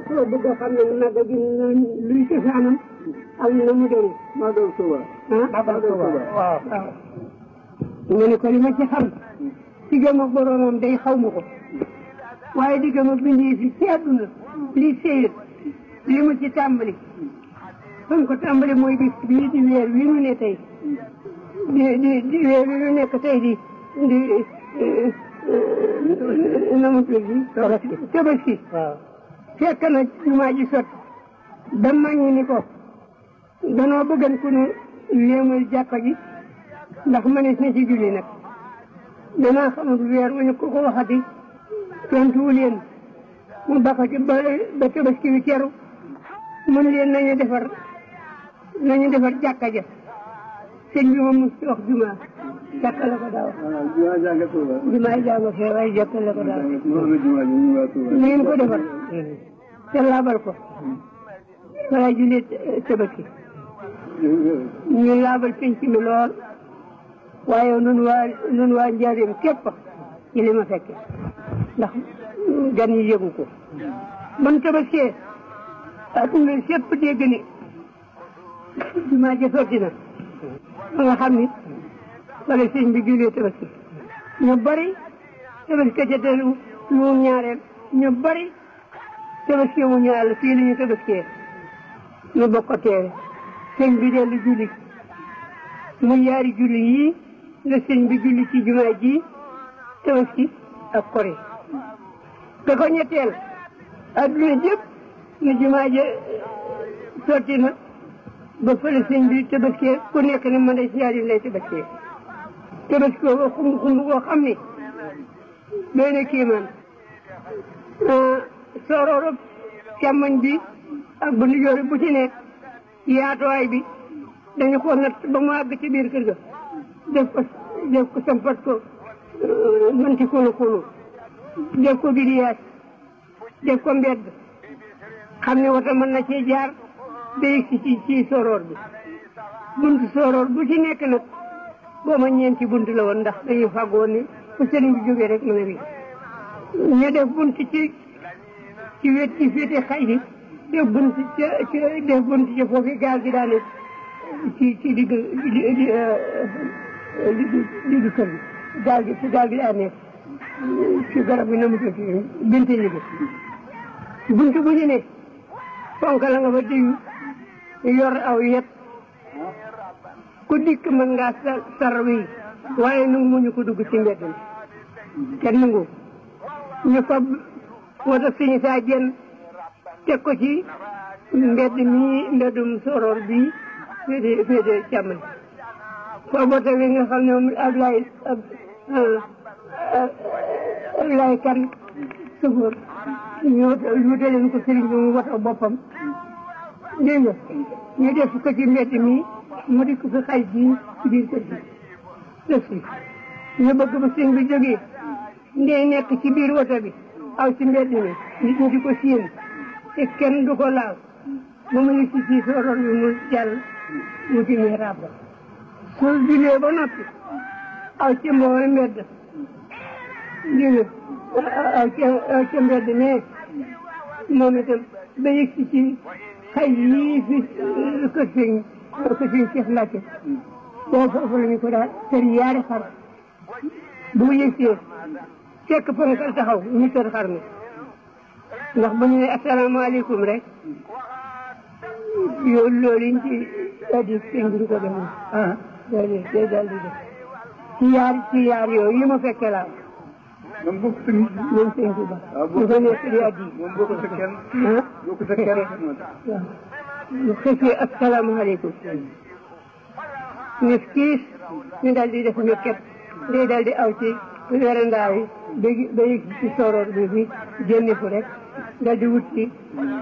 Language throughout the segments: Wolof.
soo bëgg a xam ne nag gi luy cosaanam ak na mu demee. Magal Touba. Magal Touba waaw. nga ne ko li ma ci xam. diggam ak boroomam day xaw ma ko. waaye diggam ak bindee fi ci àdduna. lii séyét li mu ci tàmbali. fa mu ko tàmbali mooy bis bii di weer wi mu ne tey. di weer wi mu nekk tey di na mu tudd Tabaski. waaw fekk na jumaa ji sot ba mag ñi ni ko danoo bëggan ku ne léemul jàkka ji ndax mënees na ci julli nag danaa xamul weer mu ne ko waxati tontuwu leen mu bako ci ba Tabaski bi teru mën leen nañu defar jàkka ja sëñ bi moom mu ci wax jumaa jàkka la ko daaw. jumaa jàng Touba. jumaa jàng fee waaye jàkka la ko daaw. ngeen ko defar. te laabal ko. wala julli Tabaski. ñu laabal penc mi lool. waaye nun waa Njaaréem képp ci li ma fekke ndax gan yi yëgu ko. man Tabaski adduna sépp dégg ni jumaa ja sotti na. ba nga xam ni wala sëñ bi jullee Tabaski ñu bari Tabaski ca telu mu ñaareel ñu bari Tabaski mu ñaareel fii la ñu Tabaski ñu bokk teere sëñ bi dellu julli mu yaari julli yii la sëñ bi julli ci jumaa ji Tabaski ak Kori te ko ñetteel adduna jëpp ne jumaa ja sotti na ba fële sëñ bi Tabaski ku nekk ne man de siyaari lay Tabaski Tabaski ko xumb koo xam ne doy na kiimaan sororo càmmoñ bi ak bu ndijoor bu ci nekk yaatuwaay bi dañu ko natt ba mu àgg ci biir kër ga def ko sampat ko manti kono def ko giriyaas def ko mbedd xam ne wata mën na cee jaar day ci soror bi buntu soror bu ci nekk nag booba ñeenti bunt la woon ndax dañuy fàggoon ni fu sëriñ bi jógee rek mën a wi ñu def bunt ci wet ci féete xay bi def bunt ci foofu gaal gi daane ci digg kër bi gaal gi daa nekk ci garab bi na mu tudd binte yi bi bunt bu ñu ne fonk la nga fa diyu yor aw yet ku dikk mën ngaa sar wi waaye nangu mu ñu ko dugg ci mbedd mi kenn nangu ñu fab wata siñu saa jenn teg ko ci mbeddum soror bi féete càmmoñ foo bota wi nga xam ne moom Ablaye kan sëfoor ñu wute leen ko sëriñ bi mu wata boppam dégg nga ñu def ko ci mbedd mi mu di ko fi xay ji ci biir kër gi def si ñu bëgg ba sëñ bi jógee ndey nekk ci biir woto bi aw ci mbedd mi nit ñi di ko séen te kenn du ko laal ba mu ngi ci soror bi mu jàll mu ci mihrab ba su jullee ba noppi aw ci mboole mbedd dégg nga aw ci mbedd mais moom itam ba yëg ci xay yii fi kër sëñ Cheikh Mbacke boo foofu la ñu ko daal tër yaari xar bu yëgsee fekk ponkal taxaw ñu tër xar mi ndax bu ñu ne asalaamaaleykum rek yow loolu yi ci addi sëñ bi ñu ko demoon day daal di def ci yaar yooyu yi ma fekke laa moom bokk sa nit moom sëñ bi ba ñu ko nekk di addi moom bokk sa kenn bokk sa kenn waaw ñu xëccee asalaamaaleykum nes kiis ñu daal di def ñokket day daal di aw ci werandaa yi ba yëg ci soror bi fi génne fu rek daal di wut ci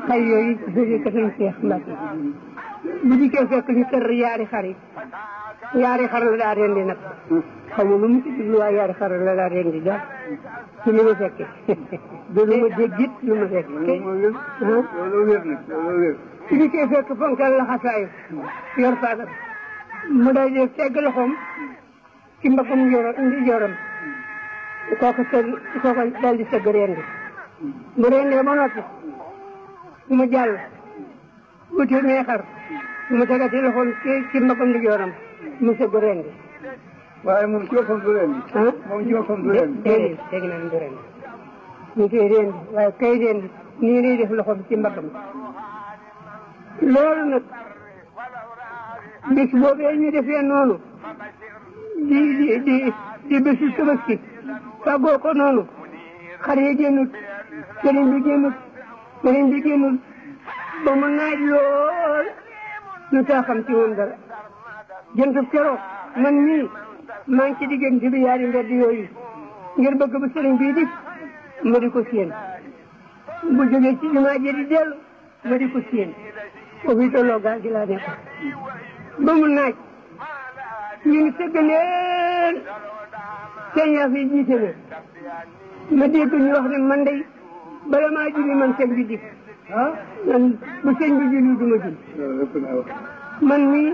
xay yooyu jóge ko sëñ Cheikh Mbacke bu dikkee fekk ñu tër yaari xar la daa rendi nag xamu lu mu ci jublu waaye yaari xar la daa rendi daal ci li ma fekke du lu ma déggit lu ma fekke loolu wér nag loolu wér su dikkee fekk fonkal la xasaayu yor saaga mu day def tegg loxoom ci mbagum joram kooku daal di sëgg rendi bu rendee ba noppi mu jàll wuti neexar mu tegati loxoom ci mbagam di jooram mu sëgg rendi. waaye moom ci boppam du rendi. moom ci boppam du rendi. déedéet dégg naa du rendi. ñu koy rendi waaye kay rendi nii lay def loxoom ci mbagam. loolu nag bis boobee ñu defee noonu di bésu Tabaski fàggoo ko noonu xar yi génnut sëriñ bi génnut ba mu naaj lool ñu taa xam ci moom dara jëntub keroog man mii maa ngi ci diggante bi yaari mbedd yooyu ngir bëgg bu sëriñ bii dik ma di ko séen bu jógee ci jumaa ji di dellu ma di ko séen foofu tolloo gaal gi laa nekk ba mu naaj ñu ngi sëgg leen sëñ yaa fi jiite na ma dégg ñu wax ne man day bala maa julli man sëñ bi dik man bu sëñ bi julli du ma julli man mii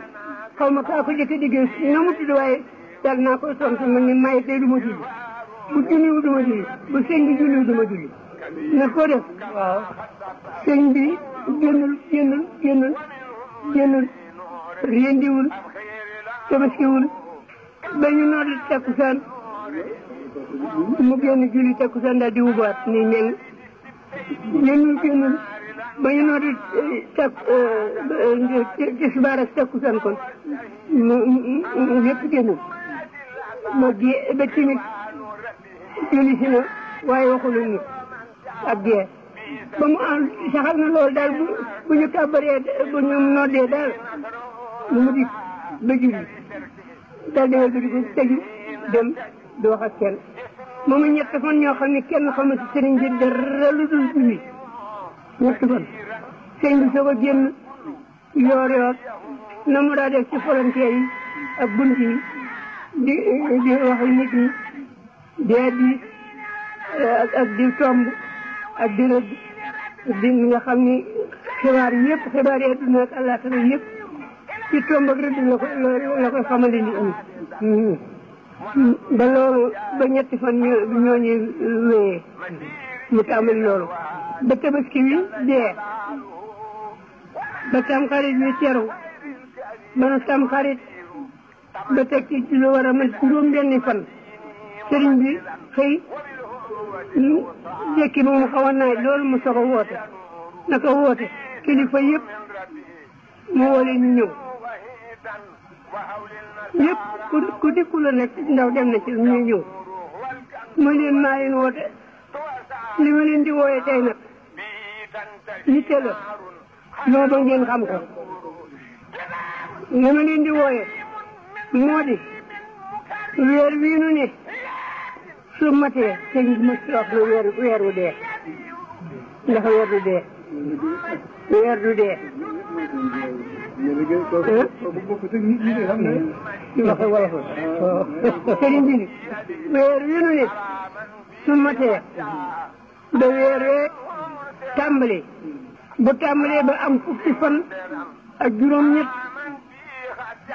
xaw ma kaa ko jëkk a diggee na mu tudd waaye dal naa koy tontu man ni may tey du ma julli bu julliwu du ma julli bu sëñ bi julliwu du ma julli na ko def waaw sëñ bi génnul rendiwul tabaskiwul ba ñu noor di takkusaan mu génn julli takkusaan daal di wubaat nii mel génnul ba ñu noor di tisbaar ak takkusaan kon mu yëpp génnul ma ba timit julli si na waaye waxulu nit ak gee ba mu am saxal na loolu daal bu ñu kàbbaree bu ñu noddee daal mu dikk ba julli daal di wëlbati ko tëju dem di wax ak kenn moom it ñett fan ñoo xam ne kenn xamatu sëriñ bi dara lu dul julli ñett fan sëriñ bi soog a génn yoor na mu daa def ci volontaire yi ak bunt yi di wax nit ñi di ak di tomb ak di rëdd di nga xam ni xibaar yëpp xibaar yi adduna ak àllaaxira yëpp ci tomb ak rëdd la koy xamale ni am ba loolu ba ñetti fan ñooñu wéyee mu tàmbali loolu ba tabaski wi dee ba tamxarit wi teru ba nu tamxarit ba teg ci lu war a mën juróom benni fan sëriñ bi xëy jekki ba mu xaw a naaj loolu mu soog a woote naka woote kilifa yëpp mu woo leen ñu ñëw yëpp ku dikku la nag ndaw dem na ci ñu ñëw mu leen maa leen woote li ma leen di wooye tey nag yitte la loo ba ngeen xam ko li ma leen di wooye moo di weer wii nu ne su matee sëñ bi ma si wax weer wu dee ndax weer du dee weer du dee waxe wala fa sëriñ bi weer wii nu ne su matee ba weer wee tàmbali bu tàmbalee ba am fukki fan ak juróom-ñett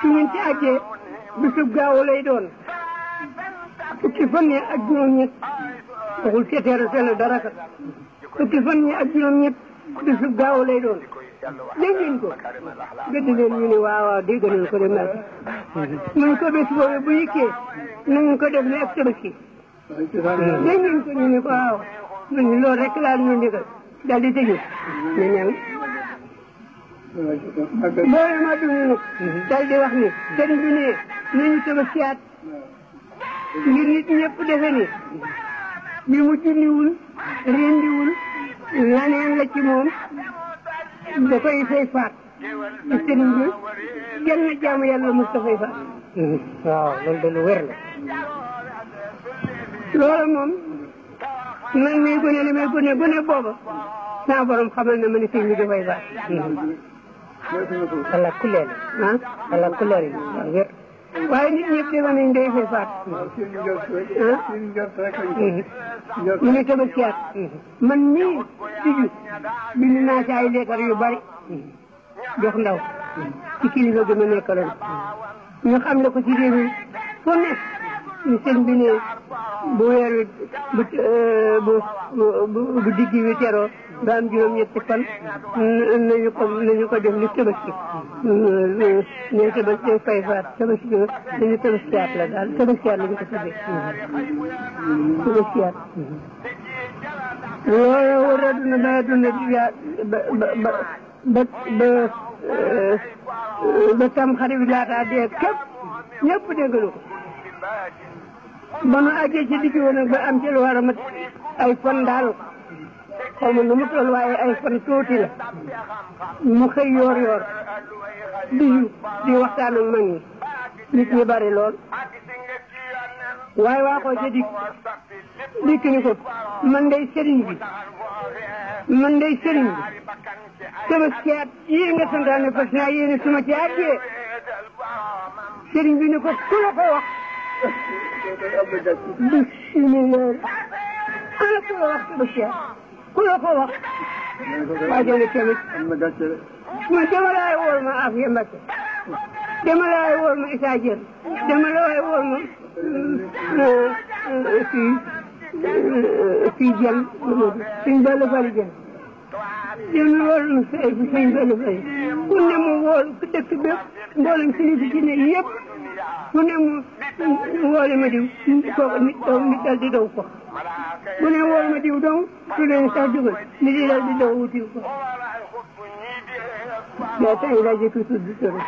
su ngeen ci àggee bisub gaaw lay doon fukki fan yi ak juróom-ñett waxul seeteeru seen dara kat fukki fan yi ak juróom-ñett bisub gaaw lay doon dégg ngeen ko gëdd leen ñu ne waaw dégg nañ ko de mel mun ko bés boobu bu yëkkee nañ ko def ne ak tabaski dégg ngeen ko ñu ne ko waaw man loolu rek laa ñu ndigal daal di tëju ñu ñëw boole ma dund nag daal di wax ni sëriñ bi ne nañu tabaskiyaat ngir nit ñëpp defe ni bi mu julliwul rendiwul laneen la ci moom da koy fay faat ci sëriñ bi kenn jaamu yàlla mos dafay faat waaw loolu de lu wér la loolu moom man may gone li may gone booba sama borom xamal na ma ne sëriñ bi dafay faat ala kuleel ala kuleel waaw wér waaye nit ñëpp defe nañ day fay faat mu ne tabaskiyaat man nii tiju bind naa ci ay leetar yu bari jox ndaw ci kilifa gi ma nekkaloon ñu xam ne ko ci réew mi fu ne ñu sëñ bi ne bu weer wi bu bu digg wi teroo ba am juróom-ñetti fan nañu ko def li tabaski ne tabaski fay faat tabaski dañu tabaskiyaat la daal tabaskiyaat la ñu ko tuddee tabaskiyaat loolu war a dund ba dund ba tam xarit bi laataa dee képp ñëpp déggalu ko ba nu àggee ci digg woon nag ba am ci lu war a mat ay fan daal xaw ma nu mu toll waaye ay fan tuuti la mu xëy yoor di waxtaan ak mag ñi nit ñi bari lool waaye waa ko ca dikk ni ko man day sëriñ bi tabaskiyaat yii nga santaane fas naa yéene suma ci àggee sëriñ bi ni ko ku la ko wax bismillah ana ku la wax tabaskiyaat ku la ko wax waa jële tamit man dama laay wool ma Afia Mbacké dama laay wool ma Issa Diène dama laay wool ma fii Diène suñ Balla Fally Diène dama wool ma suñ Balla Fally ku ne mu wool ku dëkk bépp mboolem suñu fi ci ne yëpp ku ne mu woole ma diw kooku nit dal di daw ko ku ne wool ma diw dong su leen sax dugal nit di dal di daw wutiw ko yaa tey laa jëkk tudd tëru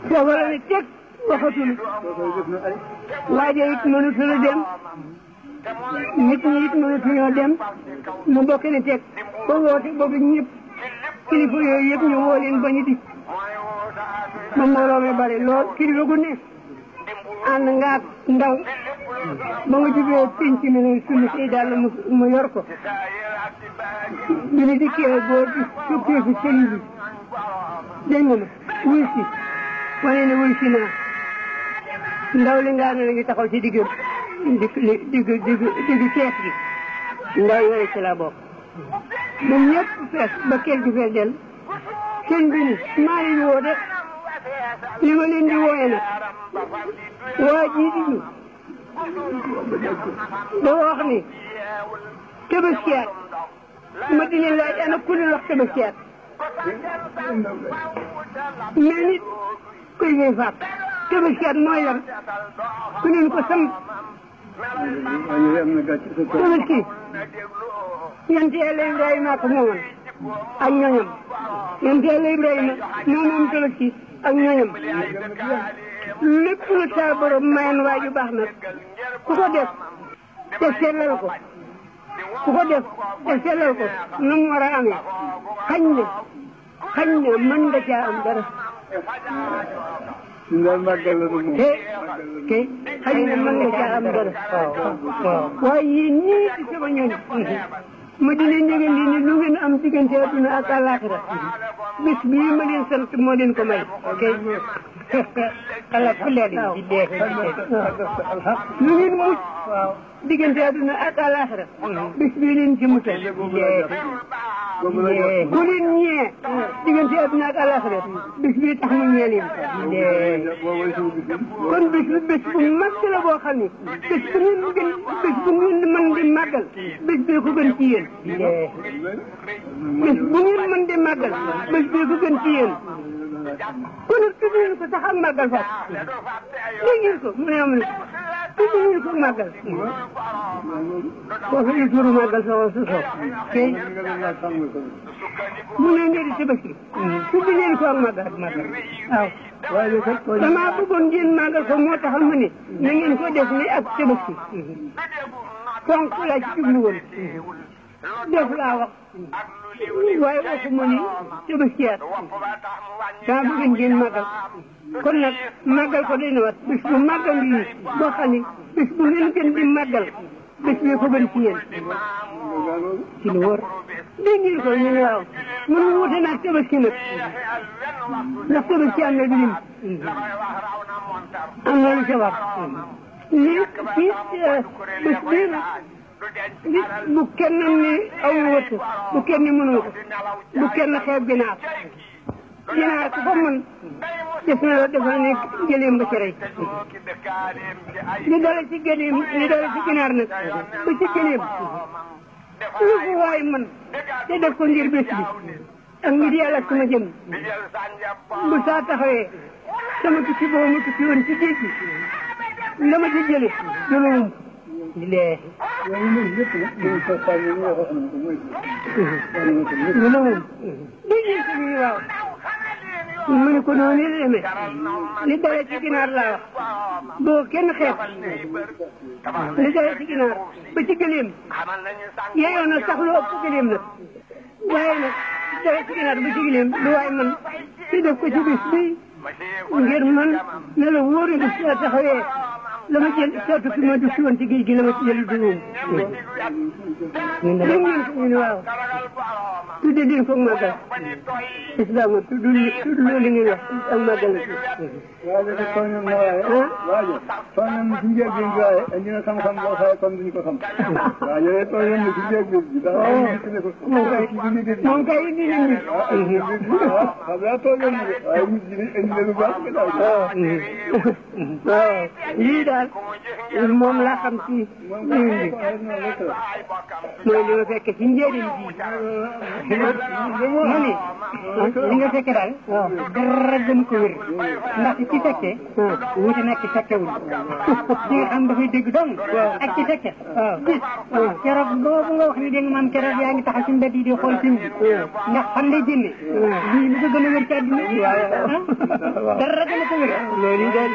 foofu la ne teg waxatul waaje it mënutul a dem nit ñi it mënutuñoo dem mu bokk ne teg ba woote boobu ñëpp kilifa yooyu yëpp ñu woo leen ba ñu dikk ba mbooloo mi bari lool kilifa gu ne ànd ngaak ndaw ba nga jubee penc mi ne suñu si daal mu yor ko bi ñu dikkee góor gi sukkee fi sëriñ bi dégg nga ma wuy si wane ne wuy si naa ndaw li nga ne la ngi taxaw ci digg kees gi ndaw yooyu ci la bokk ñoom ñëpp fees ba kees gi fees del sëñ bi ni maa leen woo de li ma leen di wooye nag waa jii di ñu da wax ni tabaskiyaat ma di leen laaj ana ku leen wax tabaskiyaat mais nit koy ngay faat tabaskiyaat mooy lan ku leen ko sam tabaski yonent Yàlla Ibrahima ko moomoon ak ñoñam yonent Yàlla Ibrahima moom tabaski ak ñoñam lépp lu saa borom mayen waaju baax nag ku ko def te sellal ko nu mu war a amee xañ na mën nga caa am dara te xañ na mën nga caa am dara waaye yéen ñii di sama ñooñ ma di leen yëgal li ni lu ngeen am diggante adduna ak àllaaxira bis bii ma leen sant moo leen ko may ala kulli lu ngeen mucc diggante adduna ak àllaaxira bis bii leen ci musal bu leen ñee diggante adduna ak àllaaxira bis bii tax mu ñee leen kon bis bu mag la boo xam ni bis bu ngeen mën di màggal bis bee ko gën ci yéen bis bu ngeen mën di màggal bis bee ko gën ci yéen kon nag tudd nañu ko sax ak màggal fa dégg ngeen ko mu ne am na tudd nañu ko màggal foofu il faut màggal sa wàllu suuf kay mu ne ngeen di tabaski tudd ngeen ko ak màggal waaw damaa bëggoon ngeen màggal ko moo taxal ma ne na ngeen ko def ni ak tabaski donc laa ci jublu woon def laa wax waaye waxuma ni tabaskiyaat daa bëgg ngeen màggal kon nag màggal ko day na wat bis bu màggal ngi boo xam ni bis bu ngeen gën di màggal bis bi ko gën ci yéen ci lu wóor dégg ngeen ko ñu ne waaw mun wute naag tabaski nag ndax tabaski am na bilim am na lu ca war lii fii bis bii nag bu kenn ni aw wëtt bu kenn mënoo ko bu kenn xeeb ginaar ginaar ku ko mën def na la defal ni gëléem nga ci rey li dale ci gëléem li dale ci ginaar nag ba ci gëléem lu ko waay mën te def ko ngir bés bi ak ngir yàlla sama jëm bu saa taxawee sama tukki boobu mu tukki woon ci géej gi la ma ci jële dama mum billahi dama mum dégg si waaw mu ne ko noonu la demee li dalee ci ginaar laa wax boo kenn xeeb li dalee ci ginaar ba ci gëléem yeyoon na sax lu ëpp gëléem nag waaye nag li dalee ci ginaar ba ci gëléem lu waay man ci def ko ci bis bi ngir man ne la wóor na si taxawee la ma jël seetu fi ma du si woon ci géej gi la ma ci jël du moom dégg ngeen ko ñu ne waaw tudde leen ko màggal islam tudd loolu ngeen wax ak màggal waaye de tooñam na waaye tooñam ci njëlbéen bi waaye indi na xam-xam boo xoolee comme duñu ko xam waaye de tooñam na ci njëlbéen bi moom kay indi nañ ñu xam naa tooñam na waaye nit ñi indi na lu baax waaw lii daal moom laa xam ci mooy li ma fekk ci njëriñ bi ma ni li nga fekke daal dara gën ko wér ndax ci fekke wuute nag ci fekkewul ci nga xam dafay dégg dong ak ci fekke gis keroog boobu nga wax ni dégg nga maam keroog yaa ngi taxaw ci mbedd yi di xool film bi ndax fan lay génne lii lu ko gën a wér ci àdduna dara gën a ko wér loolu daal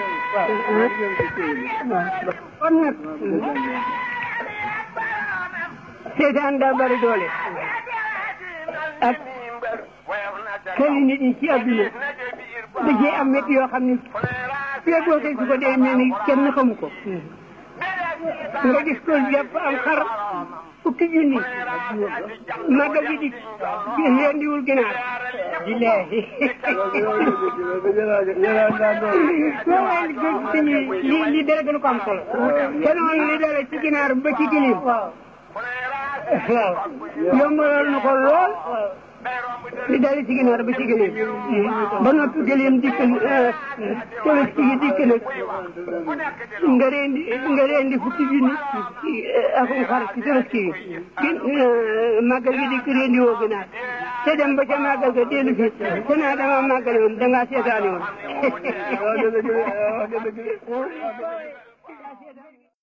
kon nag seetaan daa bari doole ak xel nit ñi ci àdduna da cee am métti yoo xam ne fii boo koy su ko dee mel ni kenn xamu ko nga gis ko jàpp am xar fukki junni màggal gi di leen diwul ginaar billahi li dara gën ko am solo te noonu li dara ci ginaar ba ci gilim waaw yombalal na ko lool li dale ci ginaar ba ci gëléem ba noppi gëléem dikk tabaski gi dikk nag nga rendi fukki junni akum xar ci tabaski gi màggal gi dikk rendi woo ginaar te dem ba ca màggal ga dellu fi te naa dama màggale woon dangaa seetaane woon